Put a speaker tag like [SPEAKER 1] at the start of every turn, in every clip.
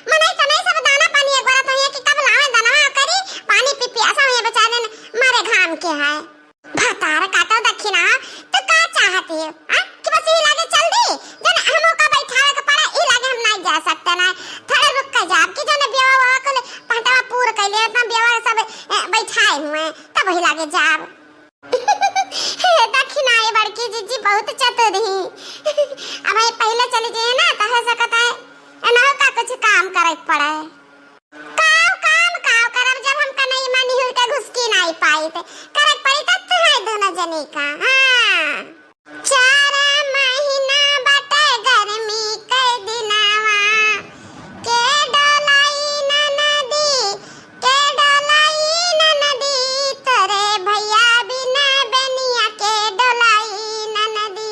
[SPEAKER 1] मने तो नहीं सब दाना पानी एक बार तो ये कि कब लावे दाना करी पानी पी पी ऐसा ये बेचारे मारे घाम के है भातार काटो दक्षिणा तो का चाहती है कि बस ये लागे चल दी जन हमो का बैठावे के पड़ा ई लागे हम नहीं जा सकते ना थोड़े रुक के जा कि जन बेवा को पटावा पूरा कर ले इतना बेवा सब बैठाए हुए तब ही लागे जाब दक्षिणा ये बड़की जीजी बहुत चतुर ही अब ये पहले चली गई ना तो हो सकता है ना का कुछ काम करे पड़े काम करब जब हमका नहीं मानी हुई के घुसकी नहीं पाई थे करे पड़ी तब तो है दोनों जने का हां 4 महीना बाटे गर्मी के दिनावा के डोलाई न नदी तोरे भैया बिना बेनिया के डोलाई न नदी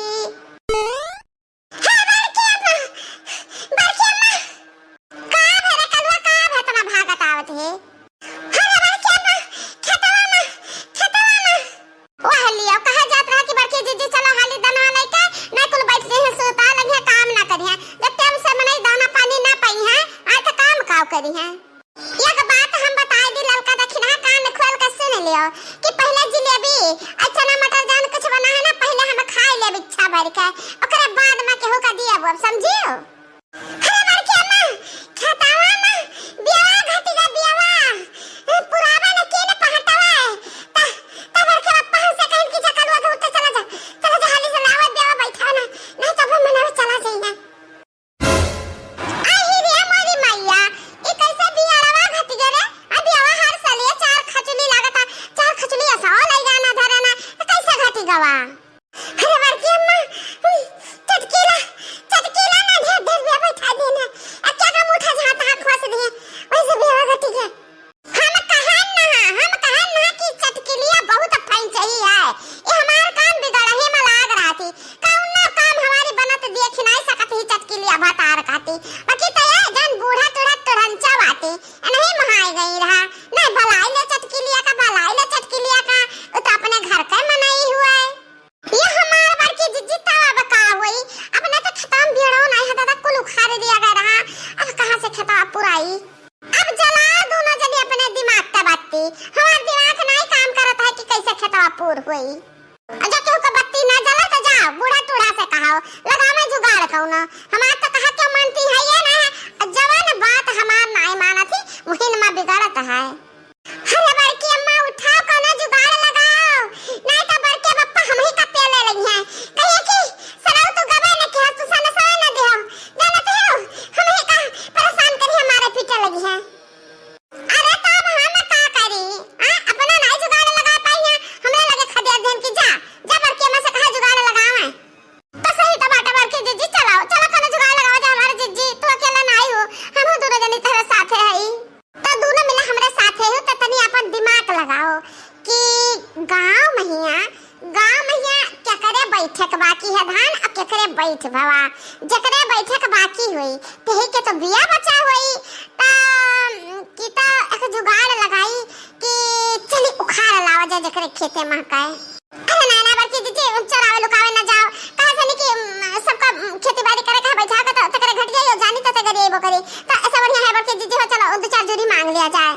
[SPEAKER 1] करी है एक बात हम बताए दी ललका दक्षिणा कान खोल के सुन लियो कि पहले जिलेबी चना मटर जान कुछ बना है ना पहले हम खाई ले इच्छा भर के ओकरे बाद में केहू का दिया अब समझियो अरे मार के अम्मा खतावा में बियावा घटी का बियावा पुरावा ने के ने पहटावा ता भर के पप्पा से कहीं की चकलवा के उठे चला जा हाली से लावा बियावा बैठा ना नहीं तो हम मनावे चला जाइना गवा अरे बड़की अम्मा चटकीला ना ढेर बिया बैठा देना आ क्या का मुठा झाता खोस दे वैसे बिया घटी है हम कहन ना कि चटकीलिया बहुत फाइन चाहिए है ये हमार काम बिगड़ा है में लाग रहा थी कौन काम हमारी बनत देख नहीं सकत ही चटकीलिया भातार खाती बाकी तो ये जन बूढ़ा तुरंचा बाती नहीं महाई गई रहा नहीं भलाई ले चटकीलिया का वो तो अपने घर का मनाई हुआ है ये हमार बड़की जिज्जी तवा बका हुई अपने तो खत्म बिड़ो नहीं है दादा कुल उखाड़ दिया गया रहा अब कहां से खता पुराई अब जला दोनों जने अपने दिमाग का बत्ती हमार दिमाग नहीं काम करता है कि कैसे खता पूर हुई अगर केहू को बत्ती ना जला तो जाओ बूढ़ा टूढ़ा से कहो लगा मैं जुगाड़ कहूं ना हमार तो कहा क्यों मानती है ये ना जवान बात हमार नहीं माना थी मुहिन में बिगड़त है अरे बड़की अम्मा उठाओ कोना जुगाड़ लगाओ नहीं तो बड़के पप्पा हम ही का पेल ले लगी हैं कहिए कि सराउ तो गबे न के तू सन सो न दे हम जाना तो हम ही का परेशान करी हमारे पीछे लगी हैं अरे तब हम का करी अपना नहीं जुगाड़ लगा पाई है हमरे लगे खदे अध्ययन की जा बड़के में से कहा जुगाड़ लगावे तो सही टमाटर बड़के जिज्जी चलो कोना जुगाड़ लगाओ जा हमारे जिज्जी तू अकेला नहीं हो हम दोनों जने तेरे साथ है तो दोनों मिला हमरे साथ है तो तनी अपन दिमाग लगाओ कि गांव महिया क्या करे बैठक बाकी है धान अब क्या करे बैठ भवा जकरे बैठक बाकी हुई तेही के तो बिया बचा हुई की तो एक जुगाड़ लगाई कि चली उखाड़ लावा जा जकरे खेते महकाए अरे नाना बड़की जीजी चरावे लुकावे ना जाओ कहां से कि सबका खेती बाड़ी करे कहां बैठा के तो तकरे घट जाइयो जानी तो तकरे एबो करी तो ऐसा बढ़िया है बड़की जीजी हो चलो दो चार जोड़ी मांग लिया जाए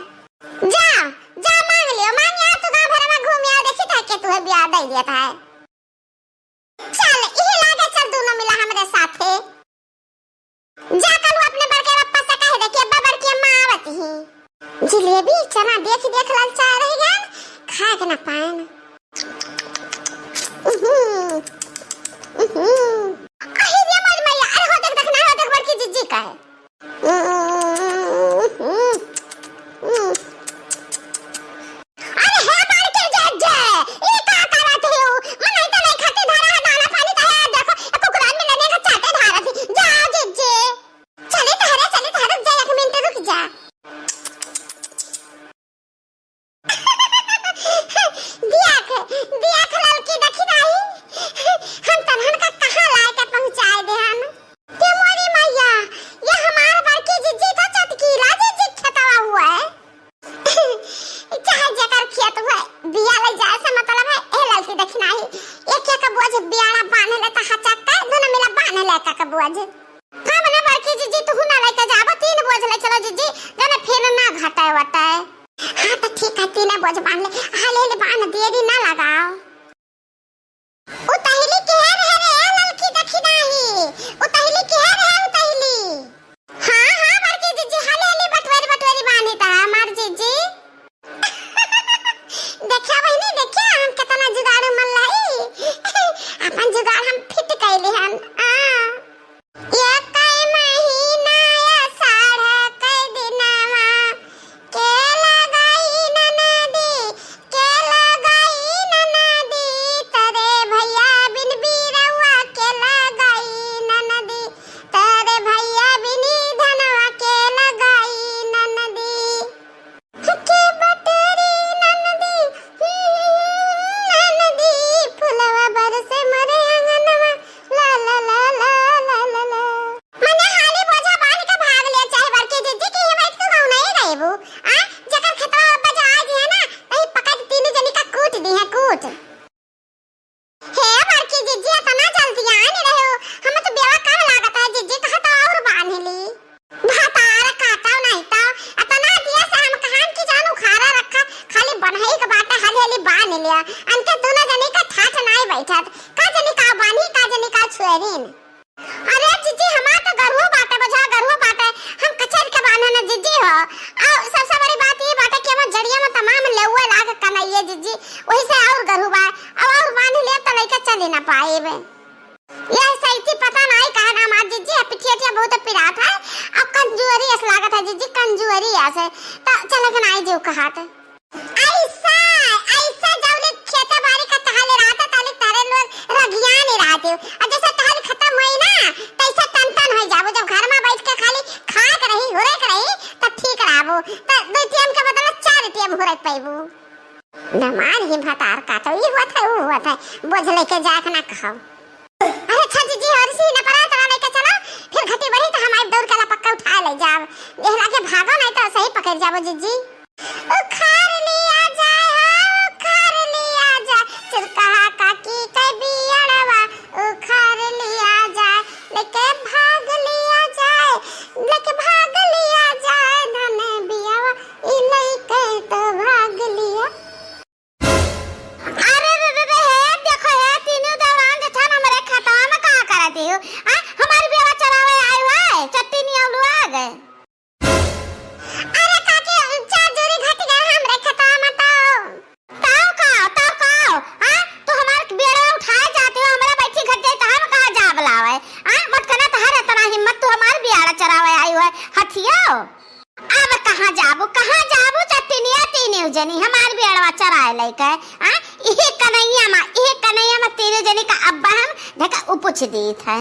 [SPEAKER 1] जा मांग लियो मांग यार तू गांव भर में घूम आ देखी था कि तू ब्याह दे दिया था चल यही लागे चल दोनों मिला हमरे साथे जा कल अपने बड़के पप्पा से कह दे कि अब्बा बड़की अम्मा आवत ही जलेबी चना देख ललचा रही है खा के ना पाए अरे मोर मैया अरे हो देख बड़की जिज्जी का है बुआ जी हां मने बड़की जीजी तू ना लेके जाबो 3 बोझ ले चलो जीजी जाने फिर ना घटाए वटाए। हाँ तो ठीक है तीन बोझ बांध ले, हाले ले बांध देरी ना लगाओ। उतहिली के है रे ललकी देखी नाही, उतहिली के है उतहिली। हाँ हाँ बड़की जीजी हाले हाले बटवारी बटवारी बांधी ता मार जीजी। देखिया बहनी देखिया हम कितना जुगाड़ मल्लाई, अपन जुगाड़ हम फिट कैले हन। ये कई महीना या साढ़ा कई दिनवा के लगाई ननदी, के लगाई ननदी तेरे भैया बिन बीरवा के लगाई ननदी, तेरे भैया बिनी धनवा के लगाई ननदी। के बटरी ननदी ननदी फुलवा बरसे मरे अंगनवा ला ला ला ला ला ला ला। मने हाली बोझा बांध के भाग ले चाहे बड़की जीजी की हिम्मत को गाँव नहीं रहबू। जकर खेतवा बजा आज है ना तही पकड़ तीन जनी का कूट दी है कूट। हे बड़की जीजी इतना जल्दी आ नहीं रहे हो, हम तो बेवा कब लागत है जीजी कहा तो और बांध ली। भातार काटा नहीं तो इतना दिया से हम कहां की जानू खारा रखा खाली बनहई के बाटा हाली हाली बांध लिया। अंते दोनों जनी का ठाठ नहीं बैठत, का जनी का बांधी का जनी का छुएरीन। अरे जीजी हमार तो गरुओ बाटे बजा गरुओ बाटे, हम कचर के बांधे ना जीजी हो। और सबसे बड़ी बात ये बाटे कि हम जड़िया में तमाम लेउआ लाग कनाइए जीजी, वही से और गरु बा और बांध ले तो लइका चले ना पाएबे। ये सही पता नहीं कहा ना मार जीजी पिठिया बहुत पिरात है और कंजुअरी ऐसा लागत है जीजी कंजुअरी ऐसे तो चले के नहीं जो कहात ऐसा ऐसा जावले खेत बाड़ी का तहाले रात ताले तारे लोग रगिया नहीं रहते और जैसे तहाल खत्म होई ना तैसे टन हो जाबो। जब घर में बैठ के खाली खात रही होरे रही तब ठीक रहबो, तो दो टीएम के बदले 4 टीएम होरे पाइबो। नमान ही भातार काटो ये हुआ था बोझ लेके जाके ना खाओ। अरे अच्छा जीजी और सी न पड़ा तोरा लेके चलो फिर घटी बढ़ी तो हमारे दौड़ के पक्का उठा ले जाओ, देहला के भागो नहीं तो सही पकड़ जाबो जीजी। उखाड़ लिया जाए उखाड़ लिया जाए चिरकहा काकी के बियाणवा, उखाड़ लिया जाए लेके भाग लिया जाए धन बियावा ई लइके तो भाग लिया। अरे रे है देखो है तीनों दौरान जे था हमरे खाता में का करती हो। हमारी बेवा चरावे आए हुए चट्टी नहीं आलू आ गए। अरे काके चार जोरी घट गए हमरे खाता में तो तो हमारे बेड़ा उठाए जाते हो हमारा बैठी घट जाए तो हम कहां जा बुलावे। मत करना तहरे इतना हिम्मत तू हमारे बेड़ा चरावे आई हुए हथियो। अब कहां जाबू चट्टी नहीं आती नहीं जनी हमारे बेड़वा चराए लेके। इहे कन्हैया में तेरे जनी का अब्बा हम देखा उपुछ दी था।